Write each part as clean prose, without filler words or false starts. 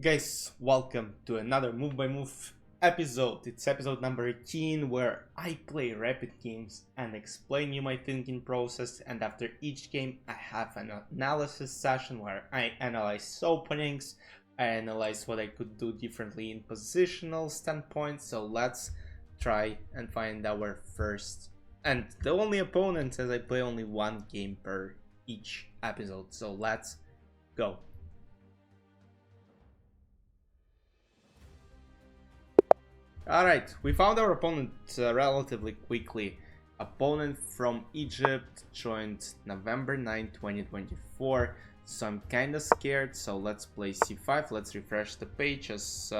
Guys, welcome to another move by move episode. It's episode number 18 where I play rapid games and explain you my thinking process, and after each game I have an analysis session where I analyze openings, I analyze what I could do differently in positional standpoint. So let's try and find our first and the only opponent, as I play only one game per each episode. So let's go. Alright, we found our opponent relatively quickly. Opponent from Egypt joined November 9, 2024. So I'm kinda scared, so let's play c5. Let's refresh the page as...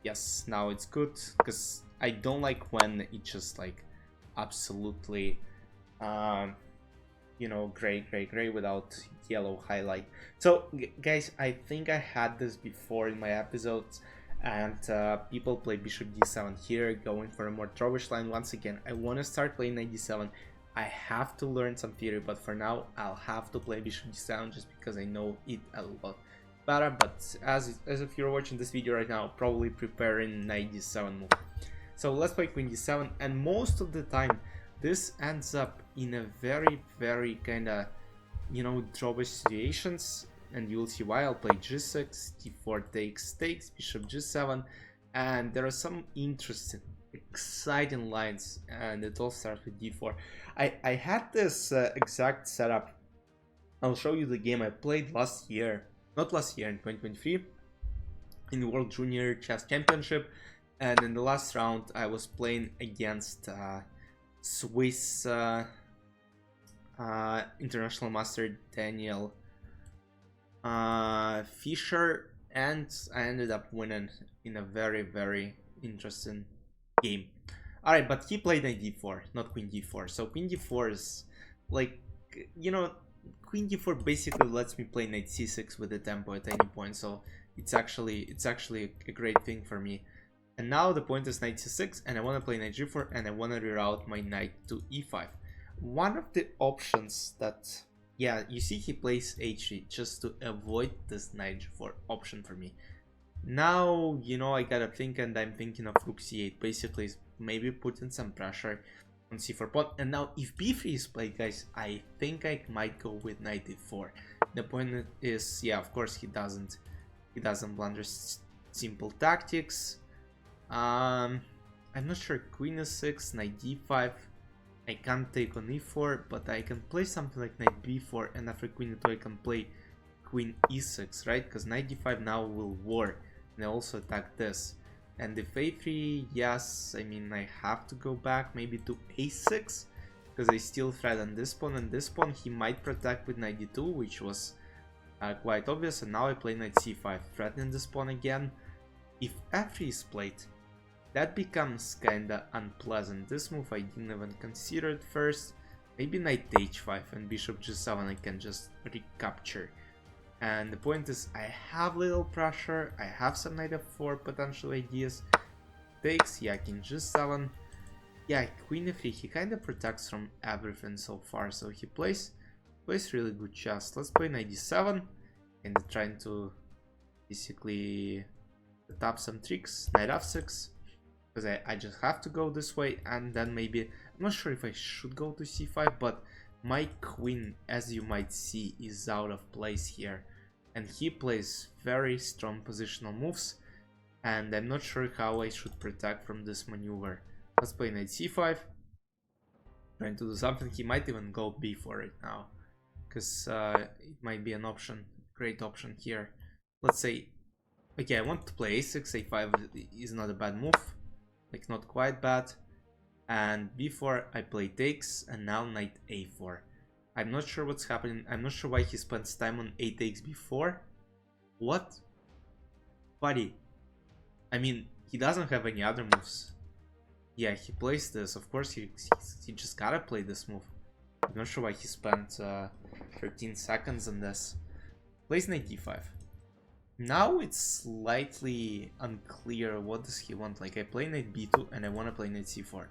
yes, now it's good, because I don't like when it just like absolutely, gray without yellow highlight. So guys, I think I had this before in my episodes, and people play bishop d7 here, going for a more trovish line. Once again, I want to start playing knight d7. I have to learn some theory, but for now I'll have to play bishop d7 just because I know it a lot better. But as if you're watching this video right now, probably preparing knight d7 move. So let's play queen d7, and most of the time this ends up in a very kind of, trovish situations. And you'll see why. I'll play g6, d4 takes, bishop g7, and there are some interesting, exciting lines, and it all starts with d4. I had this exact setup. I'll show you the game I played last year, not last year, in 2023, in the World Junior Chess Championship, and in the last round I was playing against Swiss international master Daniel Fischer, and I ended up winning in a very interesting game. Alright, but he played knight d4, not queen d4. So queen d4 is like, queen d4 basically lets me play knight c6 with the tempo at any point. So it's actually a great thing for me. And now the point is knight c6, and I want to play knight g4, and I want to reroute my knight to e5. One of the options that... yeah, you see he plays h3 just to avoid this knight g4 option for me. Now, I gotta think, and I'm thinking of rook c8, basically maybe putting some pressure on c4 pawn. And now if b3 is played, guys, I think I might go with knight d4. The point is, yeah, of course he doesn't blunder simple tactics. I'm not sure. Queen e6, knight d5. I can't take on e4, but I can play something like knight b4, and after queen e2 I can play queen e6, right? Because knight d5 now will war, and I also attack this. And if a3, yes, I mean I have to go back maybe to a6, because I still threaten this pawn, and this pawn he might protect with knight d2, which was quite obvious. And now I play knight c5, threatening this pawn again. If f3 is played, that becomes kinda unpleasant. This move I didn't even consider at first. Maybe knight h5 and bishop g7 I can just recapture. And the point is, I have little pressure, I have some knight f4 potential ideas. Takes, yeah, king g7. Yeah, queen e3, he kinda protects from everything so far, so he plays really good chess. Let's play knight d7, and trying to basically set up some tricks. Knight f6. Because I just have to go this way, and then maybe, I'm not sure if I should go to c5, but my queen, as you might see, is out of place here. And he plays very strong positional moves, and I'm not sure how I should protect from this maneuver. Let's play knight c5, trying to do something. He might even go b4 right now, because it might be an option, great option here. Let's say, okay, I want to play a6, a5 is not a bad move. Like, not quite bad. And before I play takes, and now knight a4. I'm not sure what's happening. I'm not sure why he spends time on a takes before. What? Buddy. I mean, he doesn't have any other moves. Yeah, he plays this. Of course, he just gotta play this move. I'm not sure why he spent 13 seconds on this. Plays knight d5. Now it's slightly unclear what does he want. Like, I play knight b2 and I want to play knight c4.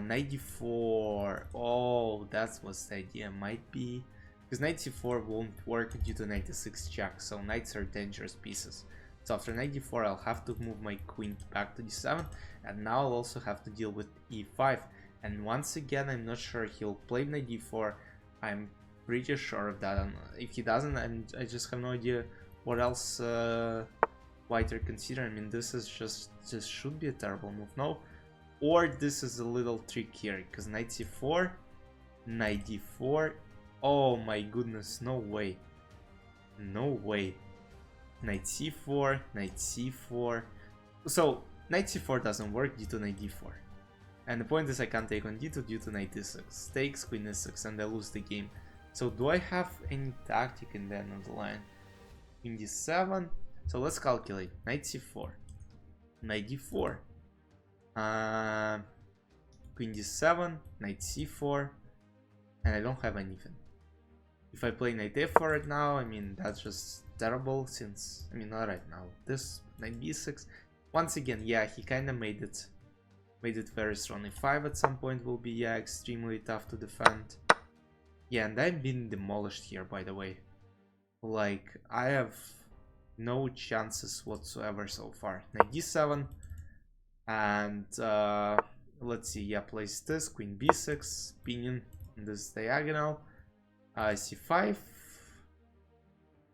Knight d4. Oh, that was the idea. Might be because knight c4 won't work due to knight e6 check, so knights are dangerous pieces. So after knight d4 I'll have to move my queen back to d7, and now I'll also have to deal with e5. And once again, I'm not sure he'll play knight d4. I'm pretty sure of that, and if he doesn't, I just have no idea what else white are considering. I mean, this should be a terrible move, no? Or this is a little trick here, because knight c4, knight d4, oh my goodness, no way. No way. Knight c4, knight c4. So, knight c4 doesn't work due to knight d4. And the point is I can't take on d2 due to knight d6. Takes queen e6 and I lose the game. So do I have any tactic in the end of the line? Queen d7. So let's calculate. Knight c4. Knight d4. Queen d7. Knight c4. And I don't have anything. If I play knight f4 right now, I mean, that's just terrible since, I mean, not right now. This knight b6. Once again, yeah, he kind of made it very strong. e5 at some point will be, yeah, extremely tough to defend. Yeah, and I've been demolished here, by the way. Like, I have no chances whatsoever so far. Knight d7, and let's see, yeah, place this, queen b6, pinion on this diagonal, c5.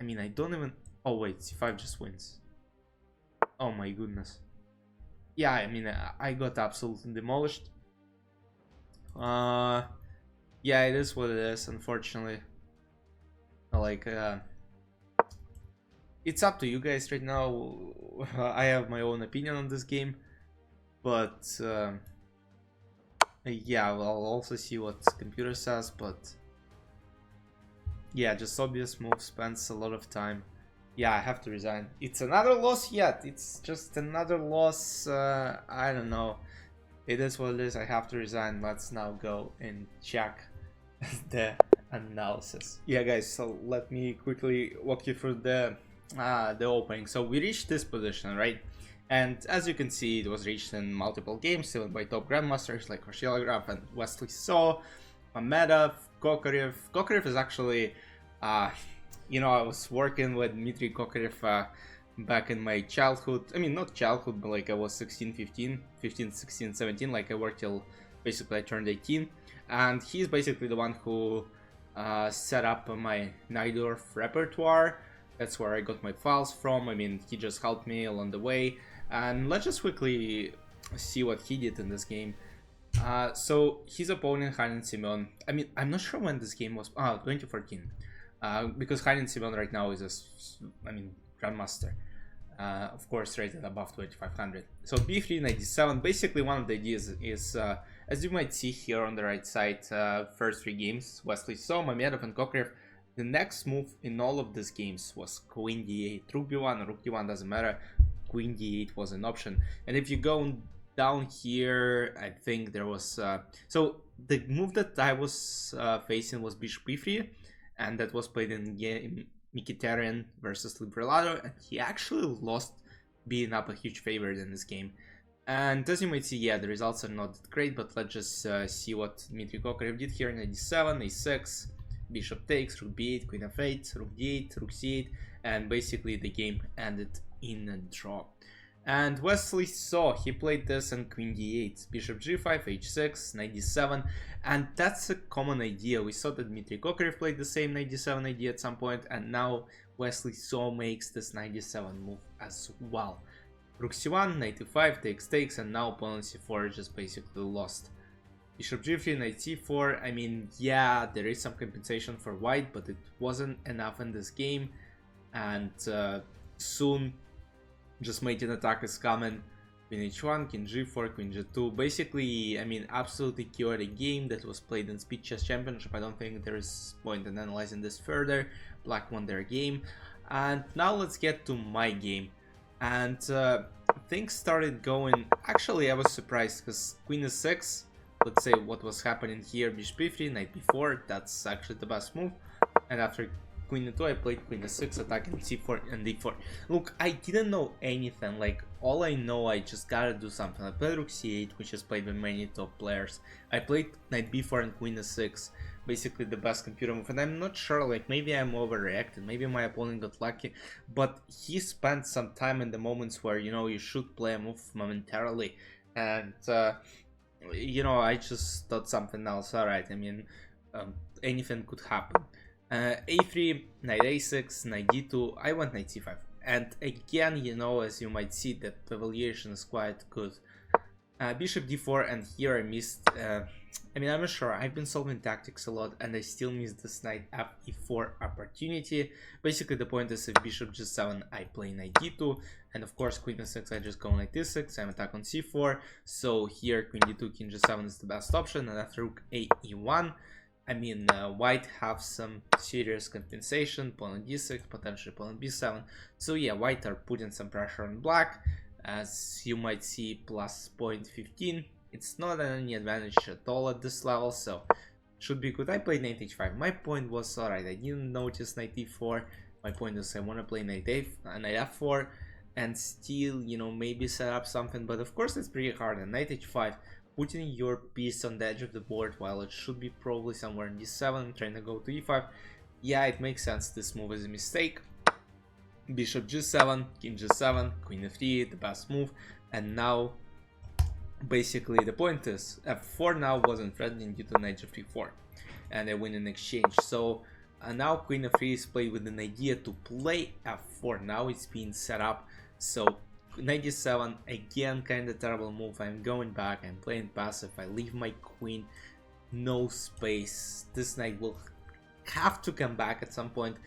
I mean, I don't even, oh wait, c5 just wins. Oh my goodness. Yeah, I mean, I got absolutely demolished. Yeah, it is what it is, unfortunately. Like, it's up to you guys right now. I have my own opinion on this game, but yeah, well, I'll also see what computer says, but yeah, just obvious move spends a lot of time. Yeah, I have to resign. It's another loss yet. It's just another loss. I don't know. It is what it is. I have to resign. Let's now go and check the analysis. Yeah, guys. So let me quickly walk you through the opening. So we reached this position, right? And as you can see, it was reached in multiple games, even by top grandmasters like Korshilagraf and Wesley So, Mamedov, Kokorev. Kokorev is actually, you know, I was working with Dmitry Kokorev back in my childhood. I mean, not childhood, but like I was 16, 15, 16, 17. Like I worked till basically I turned 18. And he's basically the one who set up my Najdorf repertoire. That's where I got my files from. I mean, he just helped me along the way. And let's just quickly see what he did in this game. So his opponent, Hanin Simeon, I mean, I'm not sure when this game was, 2014, because Hanin Simeon right now is a, grandmaster, of course rated above 2500. So b3, knight d7, basically one of the ideas is, as you might see here on the right side, first three games, Wesley So, Mamedov and Kokorev, the next move in all of these games was queen d8, rook b1, rook d1, doesn't matter, queen d8 was an option. And if you go down here, I think there was so the move that I was facing was bishop b3, and that was played in game Mkhitaryan versus Librelato, and he actually lost, being up a huge favorite in this game. And as you might see, yeah, the results are not that great, but let's just see what Dmitry Kokorev did here. Knight d7, a6, bishop takes, rook b8, queen f8, rook d8, rook c8, and basically the game ended in a draw. And Wesley So, he played this on queen d8, bishop g5, h6, knight d7, and that's a common idea. We saw that Dmitry Kokorev played the same knight d7 idea at some point, and now Wesley So makes this knight d7 move as well. Rook c1, knight e5, takes, and now opponent c4 just basically lost. Bishop g3, knight c4, I mean, yeah, there is some compensation for white, but it wasn't enough in this game, and soon just mating attack is coming. Queen h1, king g4, queen g2. Basically, I mean, absolutely chaotic game that was played in Speed Chess Championship. I don't think there is point in analyzing this further. Black won their game. And now let's get to my game. And things started going... Actually, I was surprised because queen e6, let's say what was happening here, bishop b3, knight b4, that's actually the best move. And after queen e2, I played queen e6, attacking c4 and d4. Look, I didn't know anything, like, all I know, I just gotta do something. I played rook c8, which is played by many top players. I played knight b4 and queen e6, basically the best computer move. And I'm not sure, like maybe I'm overreacting, maybe my opponent got lucky, but he spent some time in the moments where, you know, you should play a move momentarily. And you know, I just thought something else. All right, I mean, anything could happen. A3, knight a6, knight d2. I went knight c5, and again, you know, as you might see, that the valuation is quite good. Bishop d4, and here I missed. I mean, I'm not sure. I've been solving tactics a lot, and I still missed this knight f e4 opportunity. Basically, the point is, if bishop g7, I play knight d2, and of course, queen e6, I just go knight d6. I'm attack on c4. So here, queen d2, king g7 is the best option, and after rook a e1. I mean, white have some serious compensation. Pawn on d6, potentially pawn on b7. So yeah, white are putting some pressure on black. As you might see, plus 0.15. It's not any advantage at all at this level, so should be good. I played knight h5. My point was, alright, I didn't notice knight e4. My point is I want to play knight f4 and still, you know, maybe set up something, but of course it's pretty hard. And knight h5, putting your piece on the edge of the board while it should be probably somewhere in d7, trying to go to e5. Yeah, it makes sense. This move is a mistake. Bishop g7, king g7, queen f3, the best move. And now basically the point is f4 now wasn't threatening due to knight g3-4, and I win in exchange. So now queen f3 is played with an idea to play f4. Now it's being set up. So knight d7, again, kind of terrible move. I'm going back, I'm playing passive, I leave my queen, no space. This knight will have to come back at some point.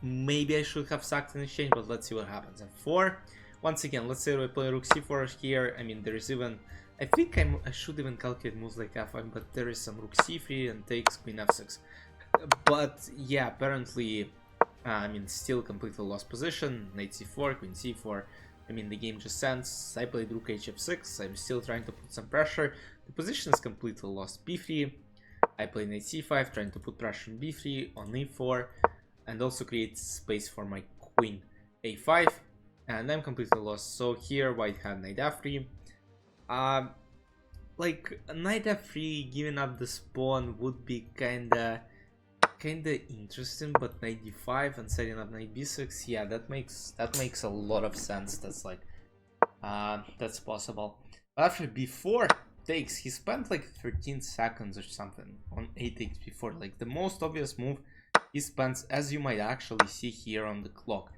Maybe I should have sacked in exchange, but let's see what happens. f4. Once again, let's say we play rook c4 here. I mean, there is even, I think I should even calculate moves like f5, but there is some rook c3 and takes queen f6. But yeah, apparently, I mean, still completely lost position. Knight c4, queen c4. I mean, the game just ends. I played rook hf6. I'm still trying to put some pressure. The position is completely lost. b3. I play knight c5, trying to put pressure on b3, on e4, and also create space for my queen a5. And I'm completely lost. So here white had knight f3. Like knight f3 giving up the pawn would be kinda interesting, but knight d5 and setting up knight b6, yeah, that makes a lot of sense. That's like that's possible. But after b4 takes, he spent like 13 seconds or something on 8 takes before. Like the most obvious move he spends, as you might actually see here on the clock,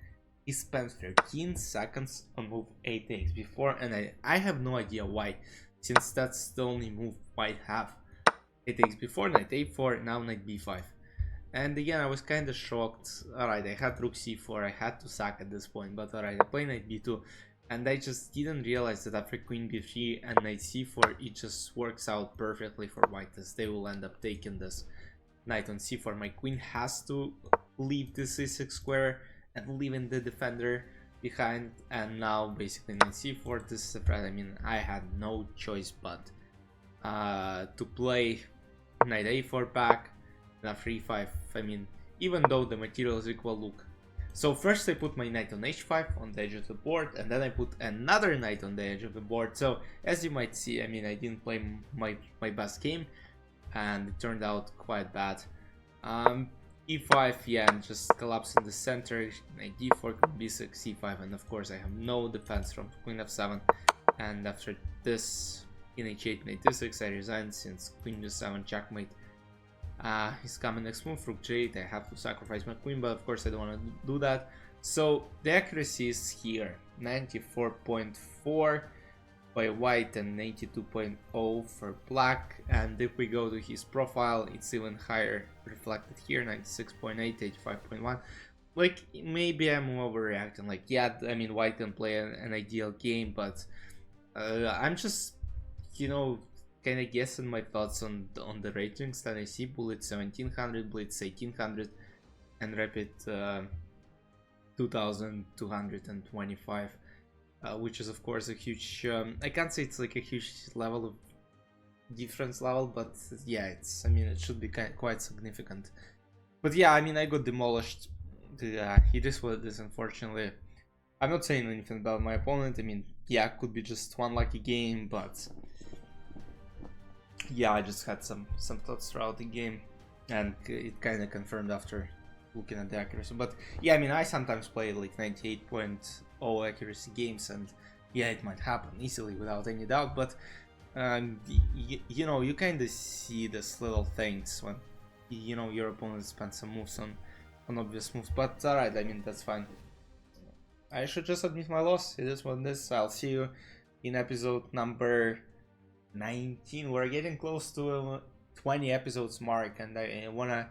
he spent 13 seconds on move 8 takes before, and I have no idea why, since that's the only move white have. 8 takes before, knight a4, now knight b5. And again, I was kind of shocked. Alright, I had rook c4, I had to sack at this point, but alright, I play knight b2, and I just didn't realize that after queen b3 and knight c4, it just works out perfectly for white, as they will end up taking this knight on c4. My queen has to leave the c6 square and leaving the defender behind, and now basically knight c4, this is a threat. I mean, I had no choice but to play knight a4 back, and after e5. I mean, even though the material is equal, look. So first I put my knight on h5 on the edge of the board, and then I put another knight on the edge of the board. So as you might see, I mean, I didn't play my best game, and it turned out quite bad. e5, yeah, and just collapse in the center, knight d4, queen b6, c5, and of course I have no defense from queen f7. And after this, in h8, knight d6, I resign, since queen g7 checkmate is coming. Next move, rook g8, I have to sacrifice my queen, but of course I don't want to do that. So the accuracy is here, 94.4 by white and 82.0 for black. And if we go to his profile, it's even higher, reflected here, 96.8, 85.1. Like, maybe I'm overreacting. Like, yeah, I mean, white can play an ideal game, but I'm just, you know, kind of guessing my thoughts on the ratings that I see. Bullet 1700, Blitz 1800, and Rapid 2225, which is of course a huge, I can't say it's like a huge level of difference level, but yeah, it's, I mean, it should be quite significant. But yeah, I mean, I got demolished. It is what it is, unfortunately. I'm not saying anything about my opponent. I mean, yeah, it could be just one lucky game, but yeah, I just had some thoughts throughout the game. and it kind of confirmed after looking at the accuracy. But yeah, I mean, I sometimes play like 98.0 accuracy games, and yeah, it might happen easily without any doubt. But you know, you kind of see these little things when you know your opponent spends some moves on obvious moves. But alright, I mean, that's fine. I should just admit my loss. It is what it is. I'll see you in episode number 19. We're getting close to a 20 episodes mark, and I wanna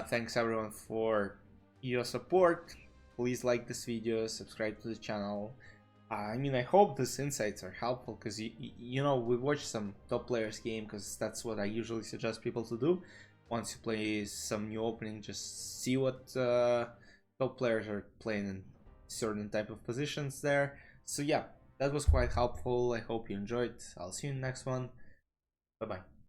thanks everyone for your support. Please like this video, subscribe to the channel. I mean, I hope these insights are helpful, because you know, we watch some top players game, because that's what I usually suggest people to do. Once you play some new opening, just see what top players are playing in certain type of positions there. So yeah, that was quite helpful. I hope you enjoyed. I'll see you in the next one. Bye bye.